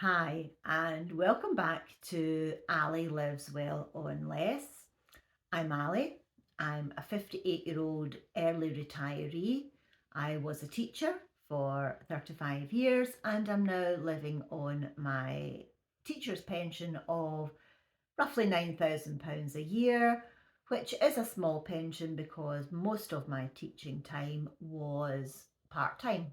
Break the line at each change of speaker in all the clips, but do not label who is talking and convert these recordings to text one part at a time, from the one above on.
Hi, and welcome back to Ali Lives Well on Less. I'm Ali. I'm a 58-year-old early retiree. I was a teacher for 35 years and I'm now living on my teacher's pension of roughly £9,000 a year, which is a small pension because most of my teaching time was part-time.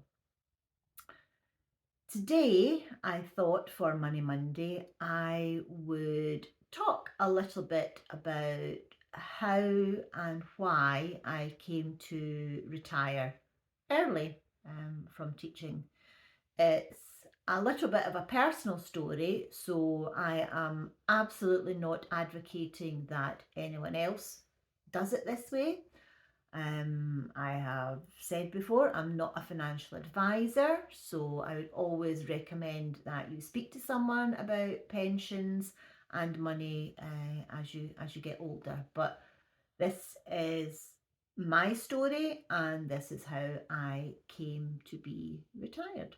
Today, I thought for Money Monday, I would talk a little bit about how and why I came to retire early from teaching. It's a little bit of a personal story, so I am absolutely not advocating that anyone else does it this way. I have said before, I'm not a financial advisor, so I would always recommend that you speak to someone about pensions and money as you get older. But this is my story, and this is how I came to be retired.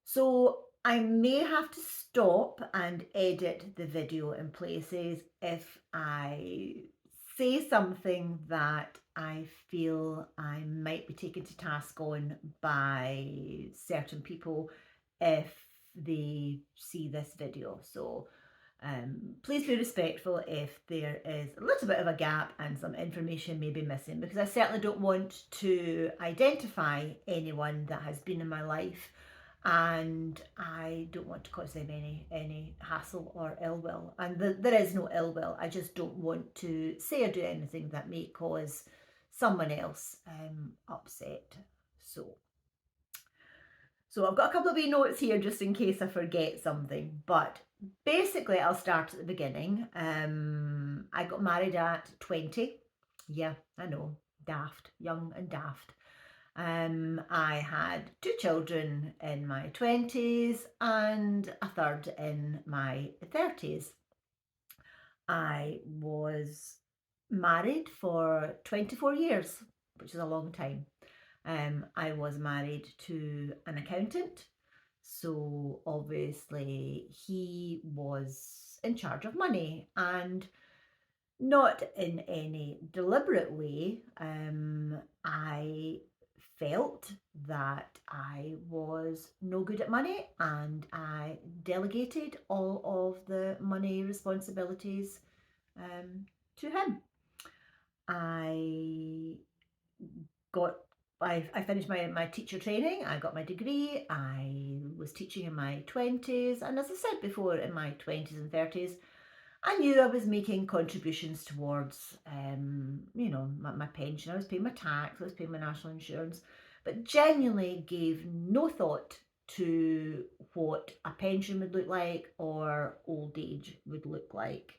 So I may have to stop and edit the video in places if I say something that I feel I might be taken to task on by certain people if they see this video. So please be respectful if there is a little bit of a gap and some information may be missing, because I certainly don't want to identify anyone that has been in my life and I don't want to cause them any hassle or ill will. And there is no ill will. I just don't want to say or do anything that may cause someone else upset. So I've got a couple of wee notes here just in case I forget something. But basically, I'll start at the beginning. I got married at 20. Yeah, I know, daft, young and daft. I had two children in my 20s and a third in my 30s. I was married for 24 years, which is a long time. I was married to an accountant, so obviously he was in charge of money and not in any deliberate way. I felt that I was no good at money and I delegated all of the money responsibilities um, to him. I got I finished my teacher training, I got my degree, I was teaching in my 20s, and as I said before, in my 20s and 30s, I knew I was making contributions towards, my pension. I was paying my tax, I was paying my national insurance, but genuinely gave no thought to what a pension would look like or old age would look like.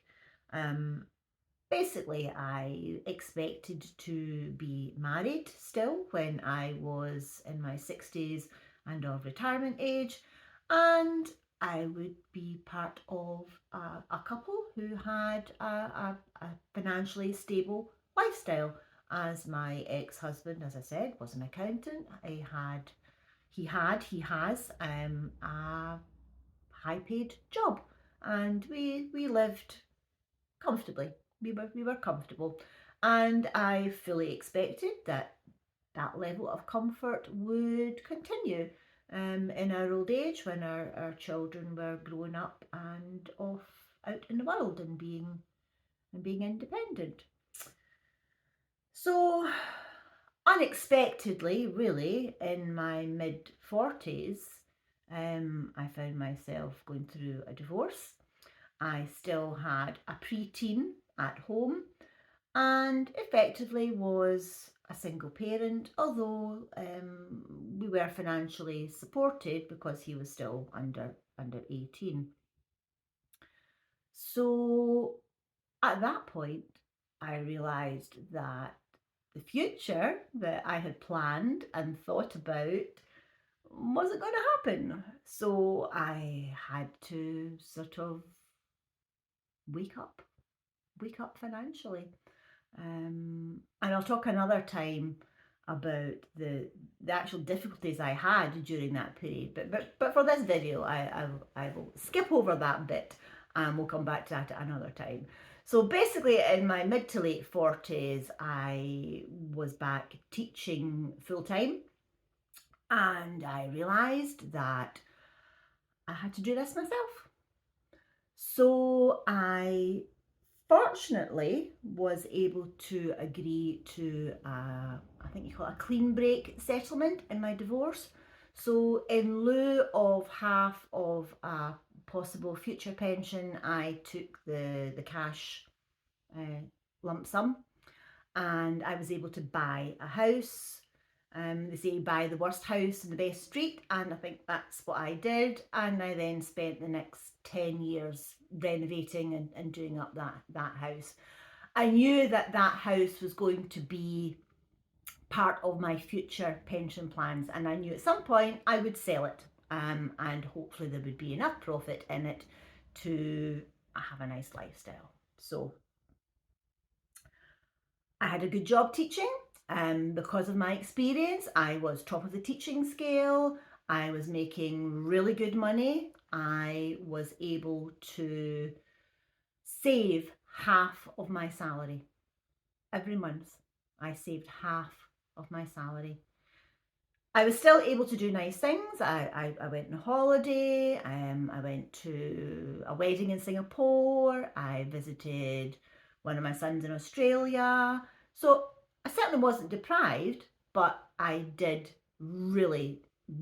Um, Basically, I expected to be married still when I was in my 60s and of retirement age, and I would be part of a couple who had a financially stable lifestyle. As my ex-husband, as I said, was an accountant. He has a high-paid job, and we lived comfortably. We were comfortable, and I fully expected that that level of comfort would continue in our old age when our children were growing up and off out in the world and being independent. So unexpectedly, really, in my mid 40s, I found myself going through a divorce. I still had a preteen at home and effectively was a single parent, although we were financially supported because he was still under 18. So at that point, I realised that the future that I had planned and thought about wasn't going to happen. So I had to sort of wake up, wake up financially. And I'll talk another time about the actual difficulties I had during that period. But for this video, I will skip over that bit and we'll come back to that at another time. So basically, in my mid to late 40s, I was back teaching full time, and I realised that I had to do this myself. So I fortunately was able to agree to I think you call it a clean break settlement in my divorce. So in lieu of half of a possible future pension, I took the cash lump sum, and I was able to buy a house. They say buy the worst house in the best street, and I think that's what I did. And I then spent the next 10 years renovating and doing up that house. I knew that house was going to be part of my future pension plans, and I knew at some point I would sell it, and hopefully there would be enough profit in it to have a nice lifestyle. So I had a good job teaching. Because of my experience, I was top of the teaching scale. I was making really good money. I was able to save half of my salary every month. I saved half of my salary. I was still able to do nice things. I went on holiday. I went to a wedding in Singapore. I visited one of my sons in Australia. So I certainly wasn't deprived, but I did really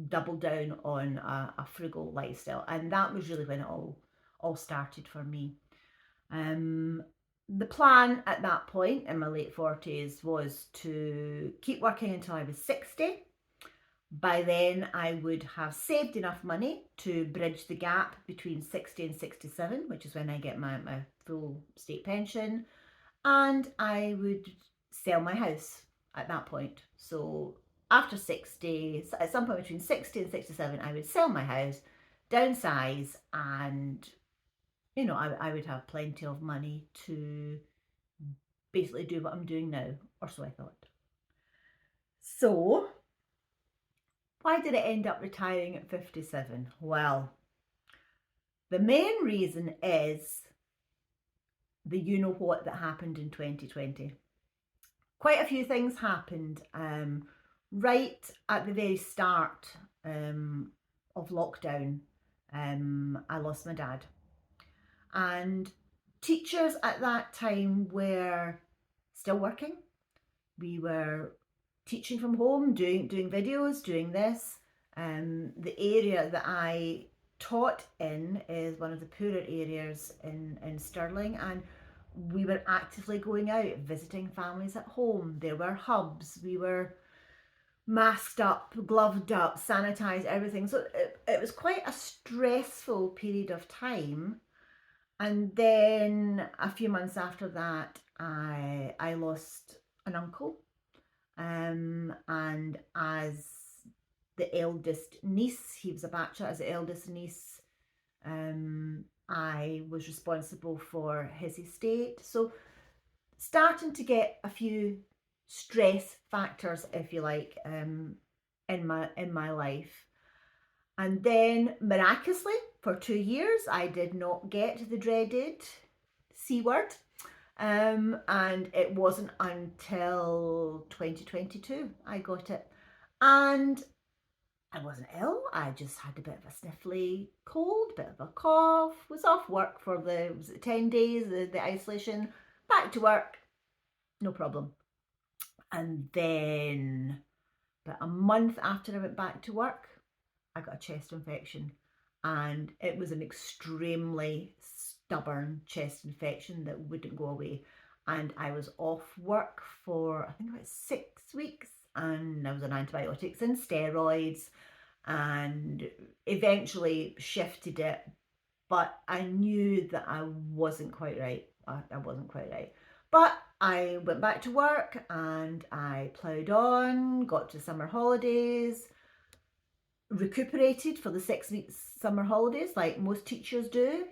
double down on a frugal lifestyle, and that was really when it all started for me. The plan at that point in my late 40s was to keep working until I was 60. By then, I would have saved enough money to bridge the gap between 60 and 67, which is when I get my full state pension, and I would sell my house at that point. So after 60, at some point between 60 and 67, I would sell my house, downsize, and I would have plenty of money to basically do what I'm doing now, or so I thought. So why did I end up retiring at 57? Well, the main reason is the you-know-what that happened in 2020. Quite a few things happened right at the very start of lockdown. I lost my dad. And teachers at that time were still working. We were teaching from home, doing videos, doing this. The area that I taught in is one of the poorer areas in Stirling, and we were actively going out, visiting families at home. There were hubs. We were masked up, gloved up, sanitized, everything. So it was quite a stressful period of time. And then a few months after that, I lost an uncle. And as the eldest niece, he was a bachelor, as the eldest niece, I was responsible for his estate. So starting to get a few stress factors, if you like, in my life. And then miraculously, for 2 years, I did not get the dreaded C word. And it wasn't until 2022 I got it. And I wasn't ill. I just had a bit of a sniffly cold, bit of a cough, was off work for was it 10 days, the isolation, back to work, no problem. And then about a month after I went back to work, I got a chest infection, and it was an extremely stubborn chest infection that wouldn't go away. And I was off work for I think about 6 weeks, and I was on antibiotics and steroids, and eventually shifted it. But I knew that I wasn't quite right. I wasn't quite right. But I went back to work and I ploughed on, got to summer holidays, recuperated for the 6 weeks summer holidays like most teachers do.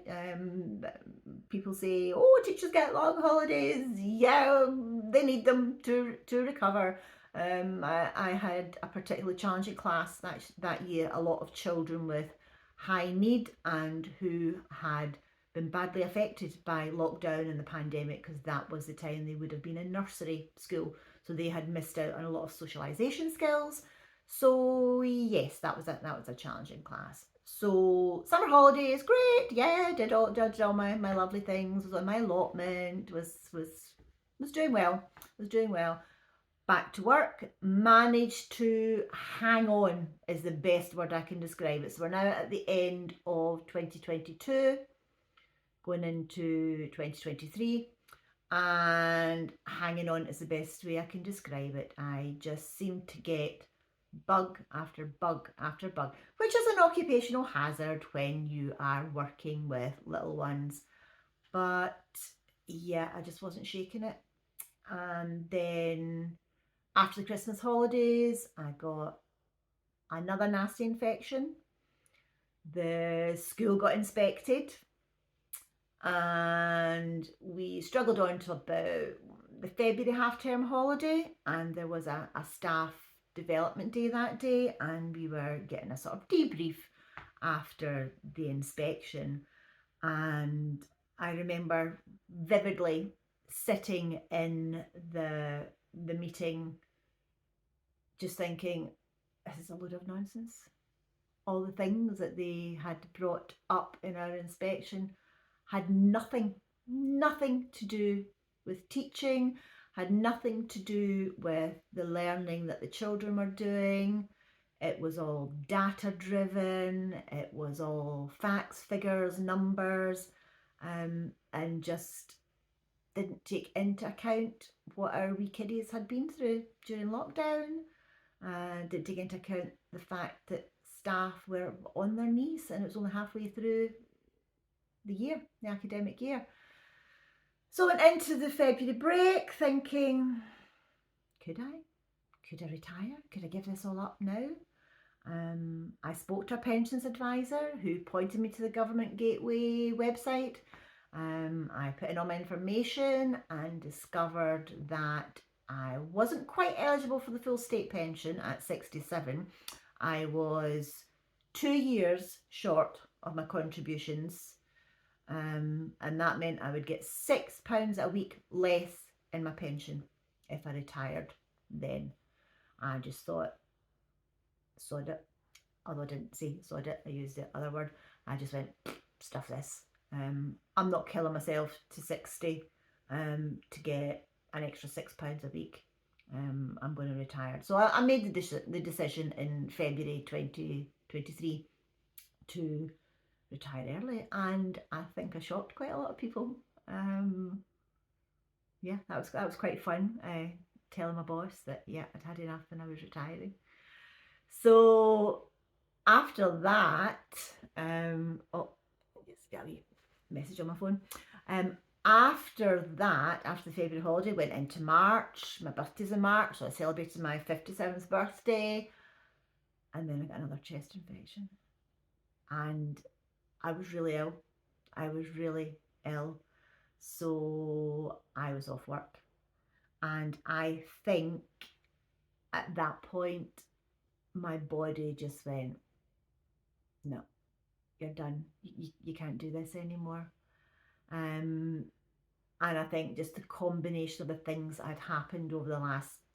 People say, oh, teachers get long holidays. Yeah, they need them to recover. I had a particularly challenging class that year, a lot of children with high need and who had been badly affected by lockdown and the pandemic, because that was the time they would have been in nursery school. So they had missed out on a lot of socialization skills. So yes, that was a challenging class. So summer holidays, great. Yeah, did all my lovely things. Was on my allotment. Was doing well. Was doing well. Back to work. Managed to hang on is the best word I can describe it. So we're now at the end of 2022, going into 2023. And hanging on is the best way I can describe it. I just seem to get bug after bug after bug, which is an occupational hazard when you are working with little ones. But yeah, I just wasn't shaking it. And then after the Christmas holidays, I got another nasty infection. The school got inspected and we struggled on to about the February half-term holiday, and there was a staff development day that day, and we were getting a sort of debrief after the inspection. And I remember vividly sitting in the meeting just thinking, this is a load of nonsense. All the things that they had brought up in our inspection had nothing to do with teaching, had nothing to do with the learning that the children were doing. It was all data driven, it was all facts, figures, numbers, and just didn't take into account what our wee kiddies had been through during lockdown. Didn't take into account the fact that staff were on their knees and it was only halfway through the academic year. So I went into the February break thinking, could I retire? Could I give this all up now? I spoke to a pensions advisor who pointed me to the Government Gateway website. I put in all my information and discovered that I wasn't quite eligible for the full state pension at 67. I was 2 years short of my contributions, and that meant I would get £6 a week less in my pension if I retired then. I just thought, sod it. Although I didn't say sod it, I used the other word. I just went, stuff this. I'm not killing myself to 60 to get an extra £6 a week. I'm going to retire. So I made the decision in February 2023 to retire early, and I think I shocked quite a lot of people. Yeah, that was quite fun. Telling my boss that I'd had enough and I was retiring. So after that, just got a wee message on my phone. After that, after the February holiday, went into March. My birthday's in March, so I celebrated my 57th birthday, and then I got another chest infection, and I was really ill. I was really ill, so I was off work, and I think at that point my body just went, no, you're done. You can't do this anymore. And I think just the combination of the things that had happened over the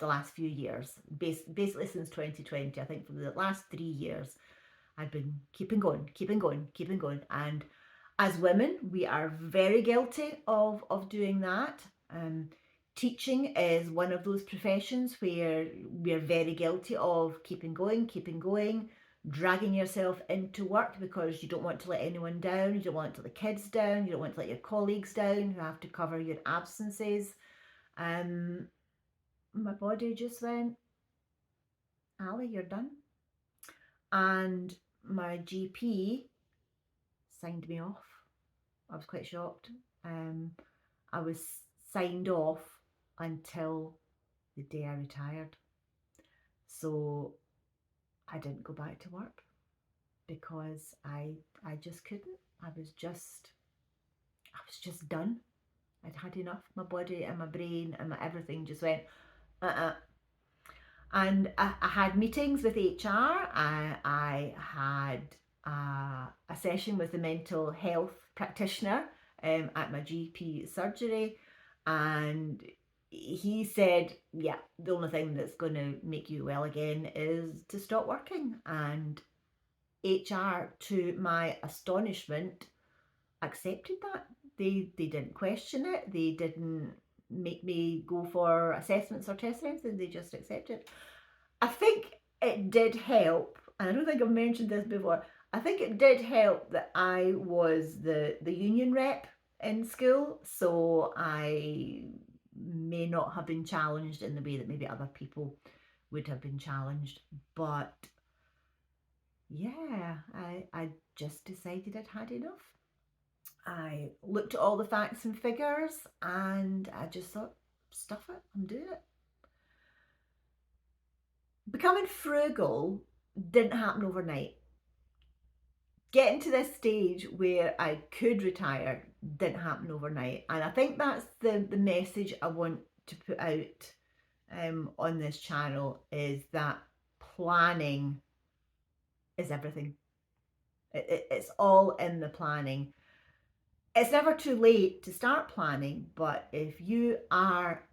last few years, basically since 2020, I think for the last 3 years, I'd been keeping going. And as women, we are very guilty of doing that. Teaching is one of those professions where we're very guilty of keeping going, dragging yourself into work because you don't want to let anyone down, you don't want to let the kids down, you don't want to let your colleagues down who have to cover your absences. My body just went, Ali, you're done. And my GP signed me off. I was quite shocked. I was signed off until the day I retired. So I didn't go back to work because I just couldn't. I was just done. I'd had enough. My body and my brain and my everything just went, And I had meetings with HR. I had a session with the mental health practitioner at my GP surgery, and he said, yeah, the only thing that's going to make you well again is to stop working. And HR, to my astonishment, accepted that. They didn't question it. They didn't make me go for assessments or tests or anything. They just accepted. I think it did help, and I don't think I've mentioned this before. I think it did help that I was the union rep in school, so I may not have been challenged in the way that maybe other people would have been challenged. But yeah, I just decided I'd had enough. I looked at all the facts and figures and I just thought, stuff it, I'm doing it. Becoming frugal didn't happen overnight. Getting to this stage where I could retire didn't happen overnight. And I think that's the message I want to put out on this channel, is that planning is everything. It's all in the planning. It's never too late to start planning, but if you are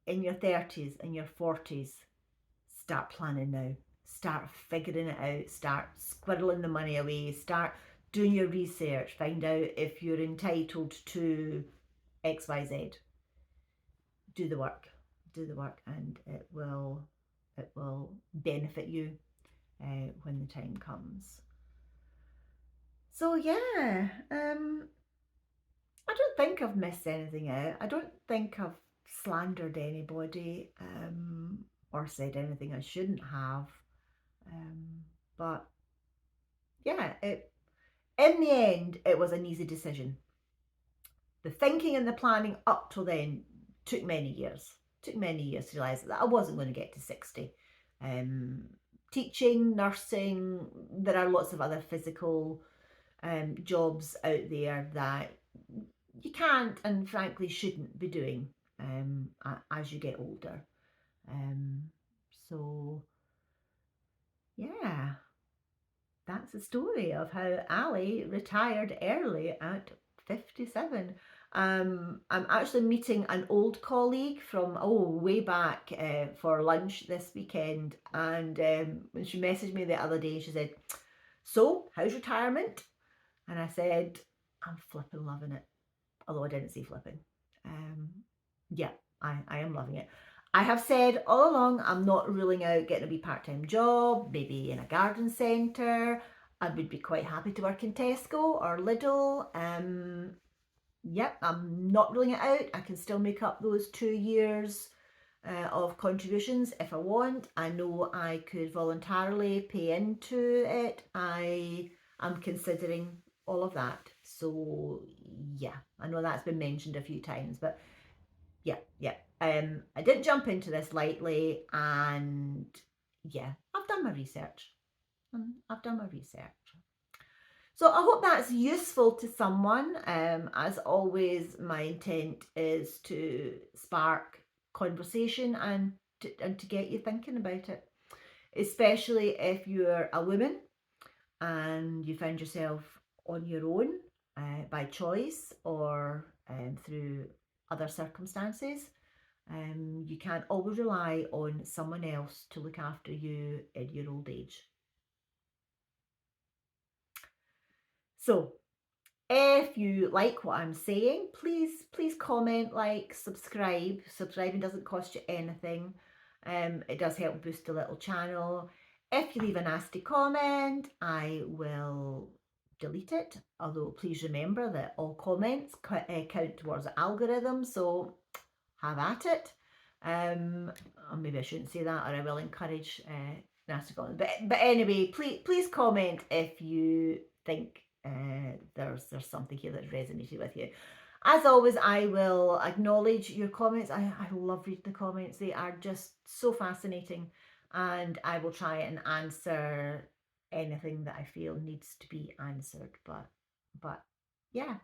in your 30s and your 40s, start planning now. Start figuring it out. Start squirreling the money away. Start doing your research. Find out if you're entitled to XYZ. Do the work. Do the work, and it will benefit you when the time comes. So yeah, I don't think I've missed anything out. I don't think I've slandered anybody or said anything I shouldn't have. But yeah, in the end, it was an easy decision. The thinking and the planning up till then took many years. Took many years to realise that I wasn't going to get to 60. Teaching, nursing, there are lots of other physical jobs out there that you can't and frankly shouldn't be doing as you get older. So yeah, that's the story of how Ali retired early at 57. I'm actually meeting an old colleague from way back for lunch this weekend, and when she messaged me the other day, she said, "So, how's retirement?" And I said, "I'm flipping loving it." Although I didn't say flipping. Yeah, I am loving it. I have said all along I'm not ruling out getting a wee part-time job, maybe in a garden centre. I would be quite happy to work in Tesco or Lidl. Yep, I'm not ruling it out. I can still make up those 2 years of contributions if I want. I know I could voluntarily pay into it. I am considering all of that. So yeah, I know that's been mentioned a few times, but yeah. I didn't jump into this lightly, and yeah, I've done my research. I've done my research. So I hope that's useful to someone. As always, my intent is to spark conversation and to get you thinking about it, especially if you're a woman and you find yourself on your own by choice or through other circumstances. You can't always rely on someone else to look after you in your old age. So if you like what I'm saying, please comment, like, subscribe. Subscribing doesn't cost you anything. It does help boost the little channel. If you leave a nasty comment, I will delete it. Although please remember that all comments count towards the algorithm, so have at it. Or maybe I shouldn't say that, or I will encourage nasty comments. But anyway, please comment if you think there's something here that resonated with you. As always, I will acknowledge your comments. I love reading the comments. They are just so fascinating, and I will try and answer anything that I feel needs to be answered. But yeah,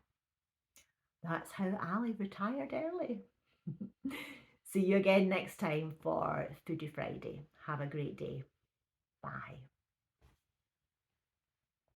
that's how Ali retired early. See you again next time for Foodie Friday. Have a great day. Bye.